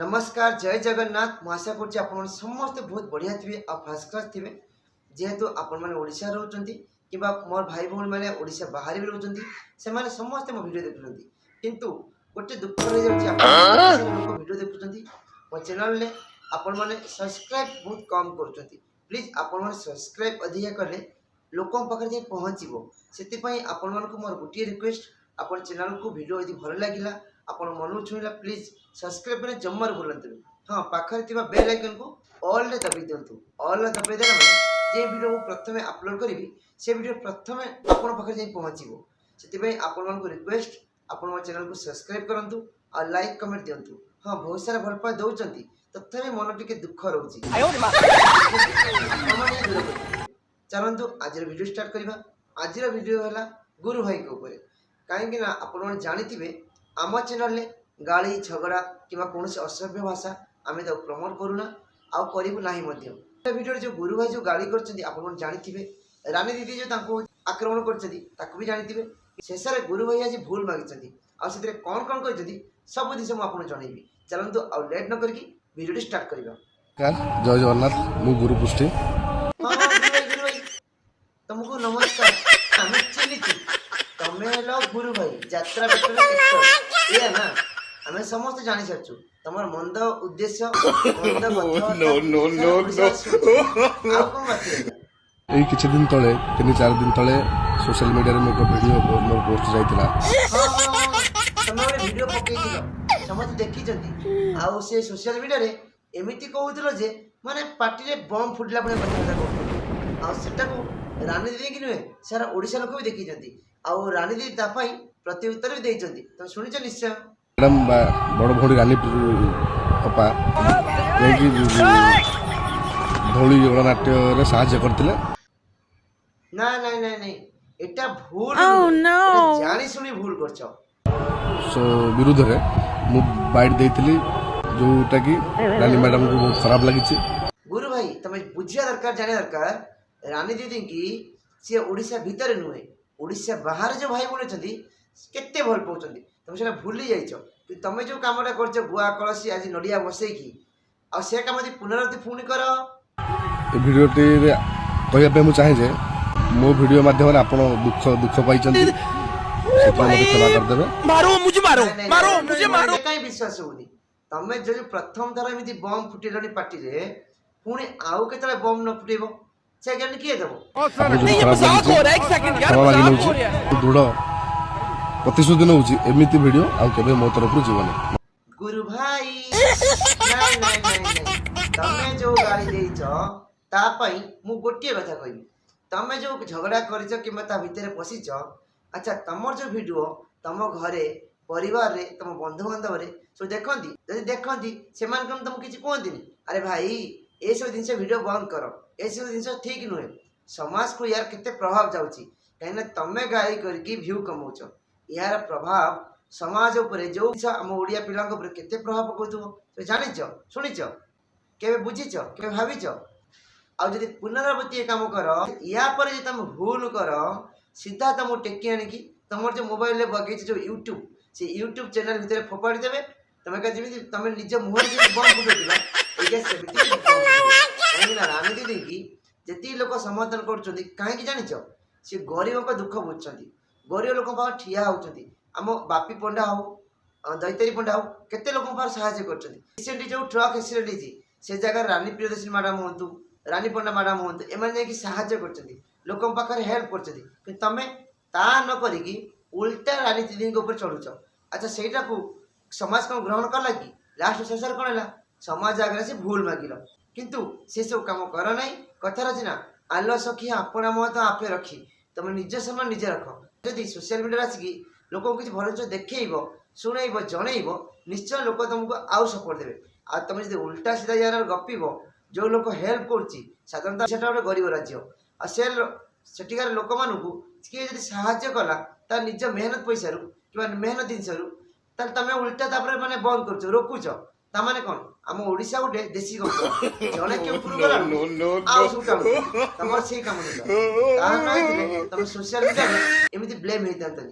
नमस्कार जय जगन्नाथ मु आशा करुँच आप समस्ते बहुत बढ़िया थे आ फास्ट क्लास थे जेहेतु आपण मैंने ओडिशा रोचंती कि मोर भाई भौणी मैंने ओडिशा बाहर भी रोचंती से माने समस्ते मो वीडियो देखुचंती किंतु गोटे दुख रही जाउची लोक वीडियो देखुचंती मो चैनल ले आपण मैंने सब्सक्राइब बहुत कम करूचंती प्लीज आपण मैंने सब्सक्राइब अधिक कले लोकों पाखे जाई पहुँचबो से आपण मानक मोर गोटे रिक्वेस्ट आपण चैनल को वीडियो यदि भल लगिला आपण मन छुईला प्लीज सब्सक्राइब करने जम्मर भूलते हाँ पाखे थी बेल आइकन को ऑल रे दबाई दिंतु ऑल रे दबाई देला जे वीडियो प्रथम अपलोड करी से वीडियो प्रथम आपण पाखे जाई पहुँचबो से आपण मन को रिक्वेस्ट आपण मोर चैनल को सब्सक्राइब करंतु और लाइक कमेंट दिंतु हाँ बहुत सारा भल पाए दौरान तथापि मन टिके दुख रोचे चलतु आज वीडियो स्टार्ट करवा आज वीडियो है गुरु भाई के ऊपर कहीं आप जानी आम चैनल में गाड़ी झगड़ा कि कौन असभ्य भाषा आम तो प्रमोट करूना आउ करूँ ना वीडियो जो गुरु भाई जो गाड़ी कर जानी रानी दीदी जो आक्रमण कर भी जानी शेष में गुरु भाई आज भूल मागी आते कौन कौन कर सब जिस मुझे जनइबी चलतु आउ लेट न करके वीडियो स्टार्ट करवा। जय जगन्नाथ मु गुरु पुष्टि तुमको नमस्कार आम चिन्हिचु तमें हेलो गुरु भाई यात्रा बेटर ये ना आम समस्त जानी सारचु तमर मंद उद्देश्य मंद एई किछि दिन तळे 3-4 दिन तळे सोशल मीडिया रे मोर वीडियो मोर पोस्ट जाइतिला तमरे वीडियो पकेइतिलो समस्त देखि जंती आ से सोशल मीडिया रे एमिति कहउतिलो जे माने पार्टी रे बम फुटला पने कथा कहउतिलो आ सेटा को रानी दीदी कि नुहे सारा ओडिशा लोक भी देखी जंती आ रानी दीदी तापाई प्रत्युत्तर भी देइचंती तुम सुनिच निश्चय मैडम बड़ भौणी रानी अपा एकी धौली गणनाट्य रे सहाय्य करथिले ना ना ना नहीं एटा भूल जानी सुनी भूल करछ सो विरुद्ध रे मु बाइट देइथिली जोटा कि रानी मैडम को बहुत खराब लागिछि। गुरु भाई तमे बुझिया दरकार जाने दरकार रानी दीदी की सी ओडिशा भीतर नुहे ओडिशा बाहर जो भाई बोले केते भल पाउछंती तुम से भूली जाइछ कि तमे जो कामटा करछ गुआ कलसी आज नडिया बसैकी आ से काम यदि पुनरावृत्ति पुणी कर ए वीडियो टी कहया पे मु चाहे जे मो वीडियो माध्यम रे आपण दुख पाइछंती से तो मते क्षमा कर देबे मारो काई विश्वास होनी तमे जो प्रथम थर एमिति बम फुटेलनी पार्टी रे पुणी आउ केतले बम न फुटेबो से ज्ञान किए देबो दृढ़ प्रतिश्रुति नौची एमिति वीडियो आउ केबे मो तरफ जीवन गुरु भाई तमे जो गाड़ी देइछ ता पई मु गोटिए कथा कहबी तमे जो झगड़ा करिछ कि ता भीतर पसिछ अच्छा तमर जो वीडियो तम घरे परिवार रे तम बंधु बांधव रे सो देखंती जदि देखंती सेमान कम तुम किछि कोहंतीनी अरे भाई ए सब जिनसे वीडियो बंद करो ए सब जिनस ठीक नुहे समाज को यार केते प्रभाव जाउची कहीं तमे गाड़ी करके व्यू कमाउछ यार प्रभाव समाज ऊपर जो आम ओडिया पिला केते प्रभाव पकाउथबो तो जानिछ सुनिछ केबे बुझिछ केबे भाबिछ आ जदि पुनरावृत्ति काम कर या पर जे तुम भूल कर सीधा तुम टेकी आनिकी तुमर जो मोबाइल ले बगैछ जो यूट्यूब से यूट्यूब चैनल भीतर फोपाड़ी देबे तमे का जेमि तमे निज मुहर जे बम फुटुतिला एके सेमिति कहीं रानी दीदी की जी लोक समर्थन कर कहीं जानिछ सी गरीब का दुख बुझुंट गरीब लोक ठिया होती आम बापी पंडा हो दैतारी पंडा हो केते लोक साहाय्य कर जो ट्रक एक्सीडेंट होती से जगह रानी प्रियदर्शनी मैडम हूँ रानी पंडा मैडम हूँ एम साहाय्य कर लोक पाखे हेल्प कर तमें ता न करी उल्टा रानी दीदी ऊपर चढ़ुच अच्छा सेटा को समाज कौन ग्रहण कला कि लास्ट शेष कौन है समाज आगे से भूल मागिल किंतु से सब काम कर ना कथार अच्छी ना आलो सखी अपना मुह तो आपे रखी तुम निज सम्मान निजे रख जदि सोशल मीडिया आसिकी लोक किसी भल जिन देखब शुणब जनइब निश्चय लोक तुमको आउ सपोर्ट देवे आ तुम जो उल्टा सीधा यार गपिब जो लोक हेल्प कर गोटे गरीब राज्य आठिकार लोक मानू किए जब साहाय्य कला तार निज मेहनत पैसा कि मेहनत जिनस तुम उल्टा माने बंद कर रोकुच ताने कौन आम ओडिशा गोटे देशी कंपनी जड़े के ऊपर गला तुम से काम तुम सोशल मीडिया एमती ब्लेम होता